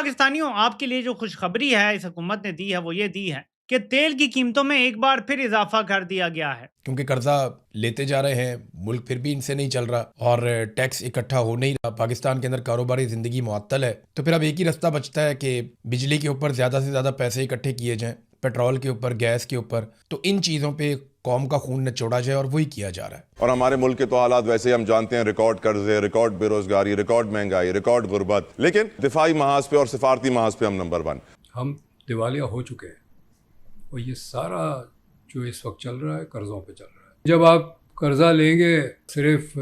पाकिस्तानियों, आपके लिए जो खुशखबरी है इस हुकूमत ने दी है वो ये दी है कि तेल की कीमतों में एक बार फिर इजाफा कर दिया गया है। क्योंकि कर्जा लेते जा रहे हैं, मुल्क फिर भी इनसे नहीं चल रहा और टैक्स इकट्ठा हो नहीं रहा। पाकिस्तान के अंदर कारोबारी जिंदगी मुअत्तल है। तो फिर अब एक ही रास्ता बचता है कि बिजली के ऊपर ज़्यादा से ज़्यादा पैसे इकट्ठे किए जाएं, पेट्रोल के ऊपर, गैस के ऊपर। तो इन चीज़ों पे कौम का खून निचोड़ा जाए और वही किया जा रहा है। और हमारे मुल्क के तो हालात वैसे ही हम जानते हैं, रिकॉर्ड कर्जे, रिकॉर्ड बेरोजगारी, रिकॉर्ड महंगाई, रिकॉर्ड गुर्बत। लेकिन दिफाई महाज पे और सिफारती महाज पे हम नंबर 1। हम दिवालिया हो चुके हैं और ये सारा जो इस वक्त चल रहा है कर्ज़ों पे चल रहा है। जब आप कर्ज़ा लेंगे सिर्फ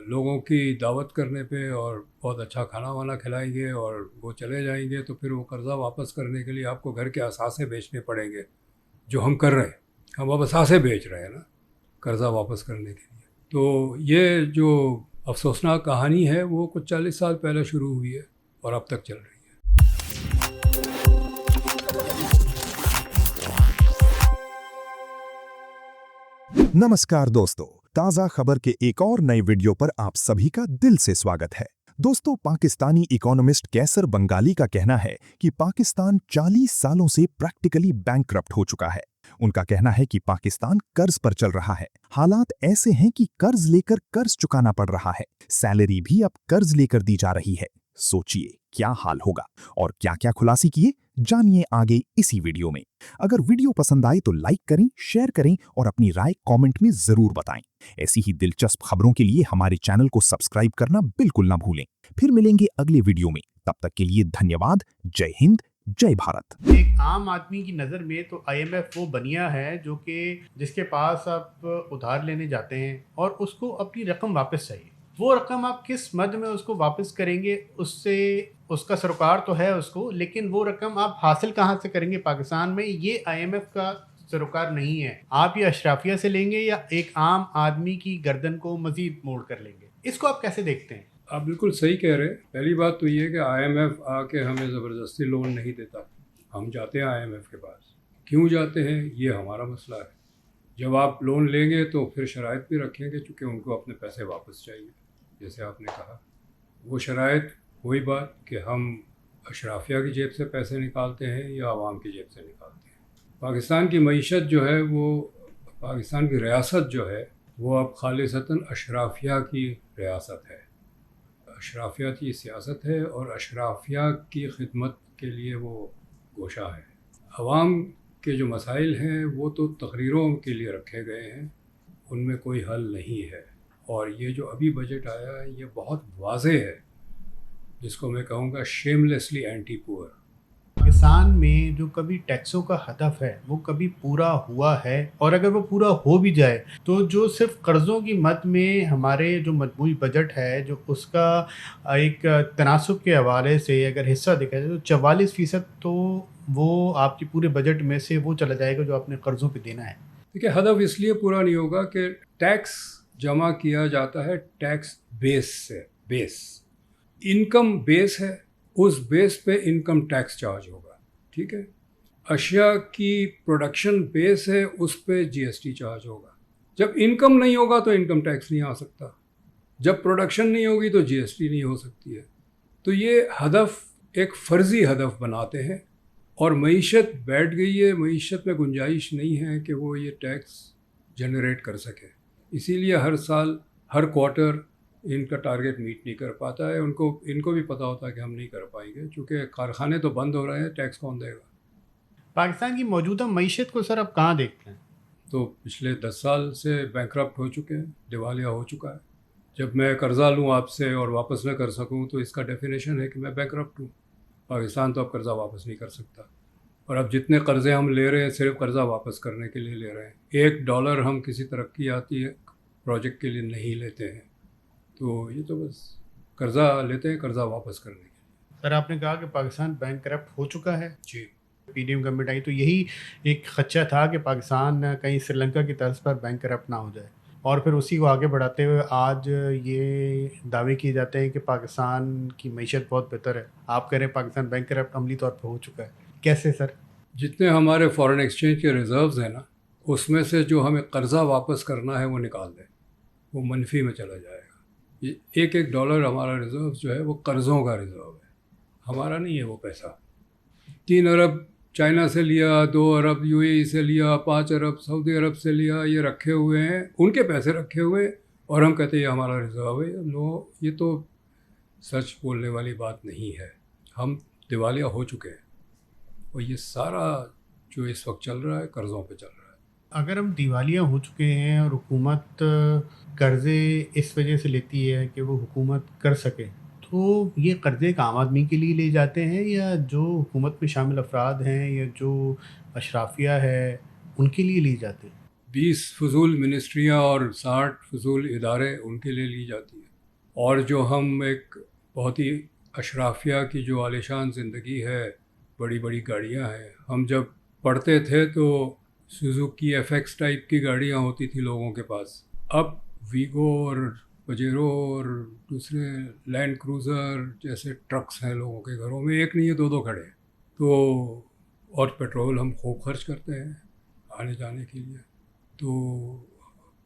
लोगों की दावत करने पे और बहुत अच्छा खाना वाना खिलाएंगे और वो चले जाएंगे, तो फिर वो कर्ज़ा वापस करने के लिए आपको घर के असासे बेचने पड़ेंगे, जो हम कर रहे हैं। हम अब असासे बेच रहे हैं ना कर्ज़ा वापस करने के लिए। तो ये जो अफसोसनाक कहानी है वो कुछ 40 साल पहले शुरू हुई है और अब तक चल रही है। नमस्कार दोस्तों, ताज़ा खबर के एक और नए वीडियो पर आप सभी का दिल से स्वागत है। दोस्तों, पाकिस्तानी इकोनॉमिस्ट कैसर बंगाली का कहना है कि पाकिस्तान 40 सालों से प्रैक्टिकली बैंकक्रप्ट हो चुका है। उनका कहना है कि पाकिस्तान कर्ज पर चल रहा है। हालात ऐसे हैं कि कर्ज लेकर कर्ज चुकाना पड़ रहा है। सैलरी भी अब कर्ज लेकर दी जा रही है। सोचिए क्या हाल होगा और क्या क्या खुलासे किए, जानिए आगे इसी वीडियो में। अगर वीडियो पसंद आए तो लाइक करें, शेयर करें और अपनी राय कमेंट में जरूर बताएं। ऐसी ही दिलचस्प खबरों के लिए हमारे चैनल को सब्सक्राइब करना बिल्कुल ना भूलें। फिर मिलेंगे अगले वीडियो में। तब तक के लिए धन्यवाद। जय हिंद, जय भारत। एक आम आदमी की नज़र में तो आईएमएफ वो बनिया है जो कि जिसके पास आप उधार लेने जाते हैं और उसको अपनी रकम वापस चाहिए। वो रकम आप किस मद में उसको वापस करेंगे, उससे उसका सरोकार तो है उसको, लेकिन वो रकम आप हासिल कहाँ से करेंगे? पाकिस्तान में ये आईएमएफ का सरोकार नहीं है। आप ये अशराफिया से लेंगे या एक आम आदमी की गर्दन को मजीद मोड़ कर लेंगे? इसको आप कैसे देखते हैं? आप बिल्कुल सही कह रहे हैं। पहली बात तो ये है कि आईएमएफ आके हमें ज़बरदस्ती लोन नहीं देता। हम जाते हैं आईएमएफ के पास। क्यों जाते हैं ये हमारा मसला है। जब आप लोन लेंगे तो फिर शराइत भी रखेंगे, चूँकि उनको अपने पैसे वापस चाहिए। जैसे आपने कहा, वो शराइत वही बात कि हम अशराफिया की जेब से पैसे निकालते हैं या आवाम की जेब से निकालते हैं। पाकिस्तान की मईशत जो है वो, पाकिस्तान की रियासत जो है वो अब खालिसतन अशराफिया की रियासत है। अशराफिया की सियासत है और अशराफिया की खिदमत के लिए वो गोशा है। अवाम के जो मसाइल हैं वो तो तकरीरों के लिए रखे गए हैं, उनमें कोई हल नहीं है। और ये जो अभी बजट आया है ये बहुत वाज़ेह है, जिसको मैं कहूँगा शेमलेसली एंटी पुअर। पाकिस्तान में जो कभी टैक्सों का हदफ है वो कभी पूरा हुआ है, और अगर वो पूरा हो भी जाए तो जो सिर्फ कर्ज़ों की मद में हमारे जो मजमूई बजट है, जो उसका एक तनासुब के हवाले से अगर हिस्सा देखा जाए तो 44% तो वो आपकी पूरे बजट में से वो चला जाएगा जो आपने कर्ज़ों पे देना है। देखिए, हदफ इसलिए पूरा नहीं होगा कि टैक्स जमा किया जाता है टैक्स बेस से। बेस इनकम बेस है, उस बेस पे इनकम टैक्स चार्ज होगा। ठीक है, अशिया की प्रोडक्शन बेस है, उस पे जीएसटी चार्ज होगा। जब इनकम नहीं होगा तो इनकम टैक्स नहीं आ सकता, जब प्रोडक्शन नहीं होगी तो जीएसटी नहीं हो सकती है। तो ये हदफ एक फ़र्ज़ी हदफ बनाते हैं और मईशत बैठ गई है। मईशत में गुंजाइश नहीं है कि वो ये टैक्स जनरेट कर सके, इसीलिए हर साल हर क्वार्टर इनका टारगेट मीट नहीं कर पाता है। इनको भी पता होता है कि हम नहीं कर पाएंगे, क्योंकि कारखाने तो बंद हो रहे हैं, टैक्स कौन देगा। पाकिस्तान की मौजूदा मईशत को सर आप कहाँ देखते हैं? तो पिछले 10 साल से बैंकक्रप्ट हो चुके हैं, दिवालिया हो चुका है। जब मैं कर्ज़ा लूँ आपसे और वापस न कर सकूँ तो इसका डेफिनेशन है कि मैं बैंकक्रप्ट हूँ। पाकिस्तान तो अब कर्ज़ा वापस नहीं कर सकता, और अब जितने कर्ज़े हम ले रहे हैं सिर्फ कर्ज़ा वापस करने के लिए ले रहे हैं। $1 हम किसी तरक्की आती है प्रोजेक्ट के लिए नहीं लेते हैं। तो ये तो बस कर्ज़ा लेते हैं कर्ज़ा वापस करने के लिए। सर, आपने कहा कि पाकिस्तान बैंक करप्ट हो चुका है। जी, पीडीएम गवर्नमेंट आई तो यही एक खदशा था कि पाकिस्तान कहीं श्रीलंका की तर्ज पर बैंक करप्ट ना हो जाए, और फिर उसी को आगे बढ़ाते हुए आज ये दावे किए जाते हैं कि पाकिस्तान की मईशत बहुत बेहतर है। आप कह रहे हैं पाकिस्तान बैंक करप्ट अमली तौर पर हो चुका है, कैसे सर? जितने हमारे फॉरेन एक्सचेंज के रिज़र्व्स हैं ना, उसमें से जो हमें कर्ज़ा वापस करना है वो निकाल दें, वो मनफी में चला जाएगा। ये $1 हमारा रिज़र्व जो है वो कर्ज़ों का रिज़र्व है। हमारा नहीं है वो पैसा। 3 अरब चाइना से लिया, 2 अरब यूएई से लिया, 5 अरब सऊदी अरब से लिया, ये रखे हुए हैं, उनके पैसे रखे हुए हैं, और हम कहते हैं ये हमारा रिजर्व है। नो, ये तो सच बोलने वाली बात नहीं है। हम दिवालिया हो चुके हैं, और ये सारा जो इस वक्त चल रहा है कर्ज़ों पे चल रहा है। अगर हम दिवालिया हो चुके हैं और हुकूमत कर्ज़े इस वजह से लेती है कि वो हुकूमत कर सके, तो ये कर्ज़े एक आम आदमी के लिए ले जाते हैं या जो हुकूमत में शामिल अफराद हैं या जो अशराफिया है उनके लिए ले जाते हैं? 20 फजूल मिनिस्ट्रियाँ और 60 फजूल इदारे उनके लिए ली जाती है। और जो हम एक बहुत ही अशराफिया की जो आलीशान ज़िंदगी है, बड़ी बड़ी गाड़ियाँ हैं। हम जब पढ़ते थे तो सुजुकी एफएक्स टाइप की गाड़ियाँ होती थी लोगों के पास। अब वीगो और पजेरो और दूसरे लैंड क्रूज़र जैसे ट्रक्स हैं लोगों के घरों में, एक नहीं है, 2-2 खड़े हैं। तो और पेट्रोल हम खूब खर्च करते हैं आने जाने के लिए। तो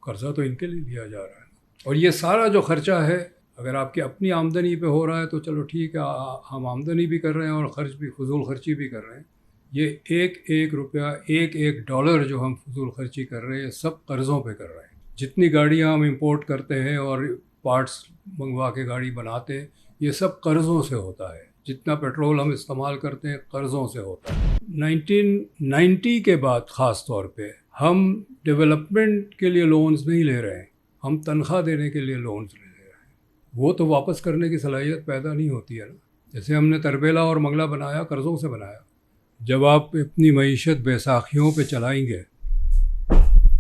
कर्ज़ा तो इनके लिए लिया जा रहा है। और ये सारा जो ख़र्चा है, अगर आपकी अपनी आमदनी पे हो रहा है तो चलो ठीक है, हम आमदनी भी कर रहे हैं और ख़र्च भी, फजूल खर्ची भी कर रहे हैं। ये एक रुपया, एक डॉलर जो हम फजूल खर्ची कर रहे हैं, सब कर्ज़ों पे कर रहे हैं। जितनी गाड़ियाँ हम इंपोर्ट करते हैं और पार्ट्स मंगवा के गाड़ी बनाते हैं, ये सब कर्ज़ों से होता है। जितना पेट्रोल हम इस्तेमाल करते हैं कर्ज़ों से होता है। 1990 के बाद ख़ास तौर पे हम डेवलपमेंट के लिए लोन्स नहीं ले रहे हैं, हम तनख्वाह देने के लिए लोन्स ले रहे हैं। वो तो वापस करने की सलाहियत पैदा नहीं होती है ना। जैसे हमने तरबेला और मंगला बनाया, कर्ज़ों से बनाया। जब आप अपनी मईशत बैसाखियों पे चलाएंगे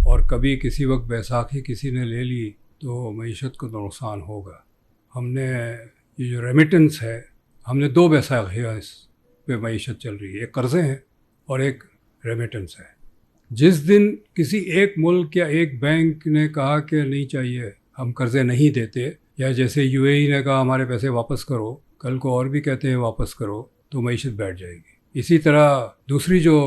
और कभी किसी वक्त बैसाखी किसी ने ले ली तो मईशत को तो नुकसान होगा। हमने ये जो रेमिटेंस है, हमने 2 बैसाखियाँ इस पे मईशत चल रही है, एक कर्ज़े हैं और एक रेमिटेंस है। जिस दिन किसी एक मुल्क या एक बैंक ने कहा कि नहीं चाहिए, हम कर्ज़े नहीं देते, या जैसे यूएई ने कहा हमारे पैसे वापस करो, कल को और भी कहते हैं वापस करो, तो मईशत बैठ जाएगी। इसी तरह दूसरी जो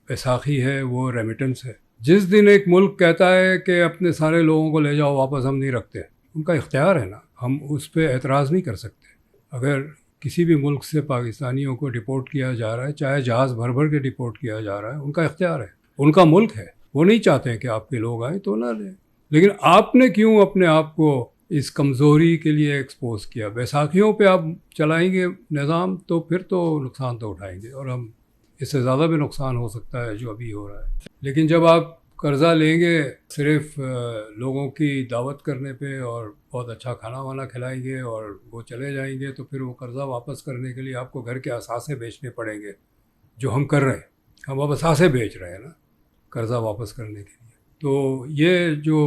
बैसाखी है वो रेमिटेंस है। जिस दिन एक मुल्क कहता है कि अपने सारे लोगों को ले जाओ वापस, हम नहीं रखते, उनका इख्तियार है ना, हम उस पर एतराज़ नहीं कर सकते। अगर किसी भी मुल्क से पाकिस्तानियों को डिपोर्ट किया जा रहा है, चाहे जहाज़ भर भर के डिपोर्ट किया जा रहा है, उनका इख्तियार है, उनका मुल्क है, वो नहीं चाहते हैं कि आपके लोग आए तो ना लें। लेकिन आपने क्यों अपने आप को इस कमज़ोरी के लिए एक्सपोज किया? बैसाखियों पे आप चलाएंगे निज़ाम तो फिर तो नुकसान तो उठाएंगे, और हम इससे ज़्यादा भी नुकसान हो सकता है जो अभी हो रहा है। लेकिन जब आप कर्ज़ा लेंगे सिर्फ लोगों की दावत करने पे और बहुत अच्छा खाना वाना खिलाएंगे और वो चले जाएंगे, तो फिर वो कर्ज़ा वापस करने के लिए आपको घर के असासे बेचने पड़ेंगे, जो हम कर रहे हैं। हम अब असासे बेच रहे हैं ना कर्ज़ा वापस करने के लिए। तो ये जो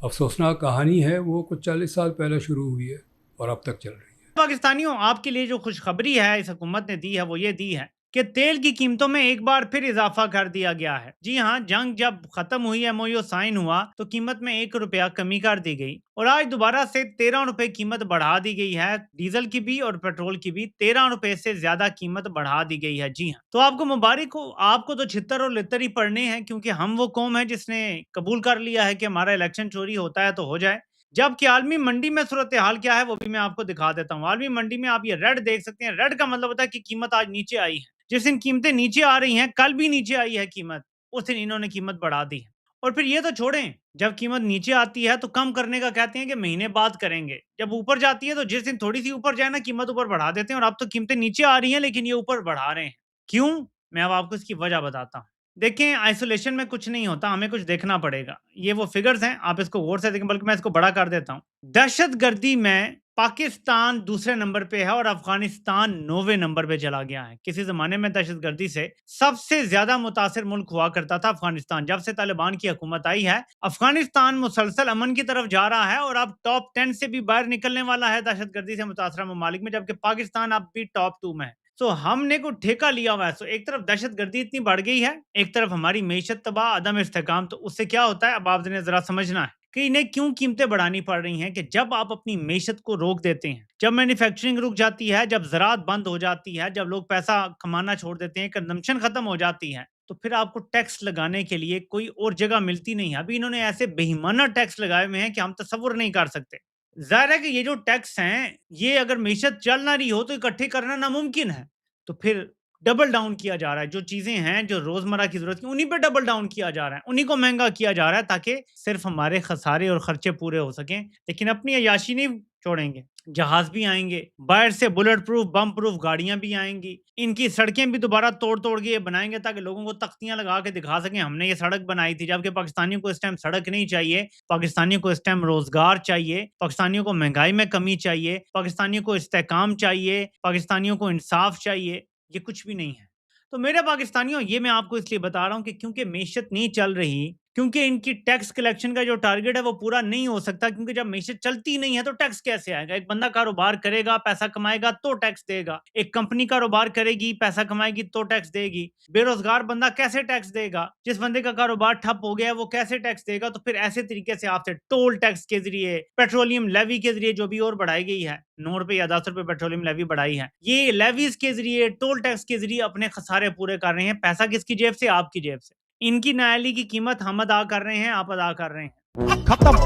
अफसोसनाक कहानी है वो कुछ 40 साल पहले शुरू हुई है और अब तक चल रही है। पाकिस्तानियों, आपके लिए जो खुशखबरी है इस हुकूमत ने दी है वो ये दी है कि तेल की कीमतों में एक बार फिर इजाफा कर दिया गया है। जी हाँ, जंग जब खत्म हुई, एमओयू साइन हुआ, तो कीमत में 1 रुपया कमी कर दी गई और आज दोबारा से 13 रुपए कीमत बढ़ा दी गई है। डीजल की भी और पेट्रोल की भी 13 रुपए से ज्यादा कीमत बढ़ा दी गई है। जी हाँ, तो आपको मुबारक हो, आपको तो छितर और लितर ही पड़ने हैं, क्योंकि हम वो कौम है जिसने कबूल कर लिया है कि हमारा इलेक्शन चोरी होता है तो हो जाए। जबकि आलमी मंडी में सूरत हाल क्या है वो भी मैं आपको दिखा देता हूँ। आलमी मंडी में आप ये रेड देख सकते हैं। रेड का मतलब होता है कि कीमत आज नीचे आई है। जिस दिन कीमतें नीचे आ रही हैं, कल भी नीचे आई है कीमत, उस दिन इन्होंने कीमत बढ़ा दी है। और फिर ये तो छोड़ें, जब कीमत नीचे आती है तो कम करने का कहते हैं कि महीने बाद करेंगे। जब ऊपर जाती है तो जिस दिन थोड़ी सी ऊपर जाए ना, कीमत ऊपर बढ़ा देते हैं। और अब तो कीमतें नीचे आ रही हैं लेकिन ये ऊपर बढ़ा रहे हैं। क्यों? मैं अब आपको इसकी वजह बताता हूँ। देखें, आइसोलेशन में कुछ नहीं होता, हमें कुछ देखना पड़ेगा। ये वो फिगर्स हैं, आप इसको गौर से देखें, बल्कि मैं इसको बड़ा कर देता हूँ। दहशतगर्दी में पाकिस्तान दूसरे नंबर पे है और अफगानिस्तान 9वें नंबर पे चला गया है। किसी जमाने में दहशतगर्दी से सबसे ज्यादा मुतासिर मुल्क हुआ करता था अफगानिस्तान। जब से तालिबान की हुकूमत आई है, अफगानिस्तान मुसलसल अमन की तरफ जा रहा है और अब टॉप 10 से भी बाहर निकलने वाला है दहशतगर्दी से मुतासरा ममालिक में, जबकि पाकिस्तान अब भी टॉप 2 में है। तो हमने को ठेका लिया हुआ है। तो एक तरफ दहशतगर्दी इतनी बढ़ गई है, एक तरफ हमारी मईशत तबाह, अदम इस्तेहकाम। तो उससे क्या होता है, अब आपने जरा समझना है कि इन्हें क्यों कीमतें बढ़ानी पड़ रही हैं। कि जब आप अपनी मईशत को रोक देते हैं, जब मैन्युफैक्चरिंग रुक जाती है, जब ज़राअत बंद हो जाती है, जब लोग पैसा कमाना छोड़ देते हैं, कंजम्पशन खत्म हो जाती है, तो फिर आपको टैक्स लगाने के लिए कोई और जगह मिलती नहीं है। अभी इन्होंने ऐसे बेईमाना टैक्स लगाए हुए हैं कि हम तसव्वुर नहीं कर सकते। ज़ाहिर है कि ये जो टैक्स हैं, ये अगर मईशत चल ना रही हो तो इकट्ठे करना नामुमकिन है। तो फिर डबल डाउन किया जा रहा है। जो चीज़ें हैं, जो रोज़मर्रा की ज़रूरत की, उन्हीं पे डबल डाउन किया जा रहा है, उन्हीं को महँगा किया जा रहा है ताकि सिर्फ़ हमारे खसारे और खर्चे पूरे हो सकें, लेकिन अपनी अय्याशी नहीं छोड़ेंगे। जहाज़ भी आएँगे, बाहर से बुलेट प्रूफ, बम प्रूफ गाड़ियाँ भी आएँगी, इनकी सड़कें भी दोबारा तोड़-तोड़ के ये बनाएँगे ताकि लोगों को तख्तियाँ लगा के दिखा सकें हमने ये सड़क बनाई थी, जबकि पाकिस्तानियों को इस टाइम सड़क नहीं चाहिए, पाकिस्तानियों को इस टाइम रोज़गार चाहिए, पाकिस्तानियों को महँगाई में कमी चाहिए, पाकिस्तानियों को इस्तेहकाम चाहिए, पाकिस्तानियों को इंसाफ चाहिए, ये कुछ भी नहीं है। तो मेरे पाकिस्तानियों, ये मैं आपको इसलिए बता रहा हूँ कि क्योंकि मेशत नहीं चल रही, क्योंकि इनकी टैक्स कलेक्शन का जो टारगेट है वो पूरा नहीं हो सकता, क्योंकि जब मेशत चलती नहीं है तो टैक्स कैसे आएगा? एक बंदा कारोबार करेगा, पैसा कमाएगा तो टैक्स देगा। एक कंपनी कारोबार करेगी, पैसा कमाएगी तो टैक्स देगी। बेरोजगार बंदा कैसे टैक्स देगा? जिस बंदे का कारोबार ठप हो गया है वो कैसे टैक्स देगा? तो फिर ऐसे तरीके से आपसे टोल टैक्स के जरिए, पेट्रोलियम लेवी के जरिए, जो भी और बढ़ाई गई है, 9 रुपए या 10 रुपए पेट्रोलियम लेवी बढ़ाई है, ये लेवीज के जरिए, टोल टैक्स के जरिए अपने खसारे पूरे कर रहे हैं। पैसा किसकी जेब से? आपकी जेब से। इनकी नाअहली की कीमत हम अदा कर रहे हैं, आप अदा कर रहे हैं। खत्म।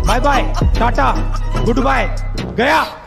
Bye bye, tata, goodbye, गया।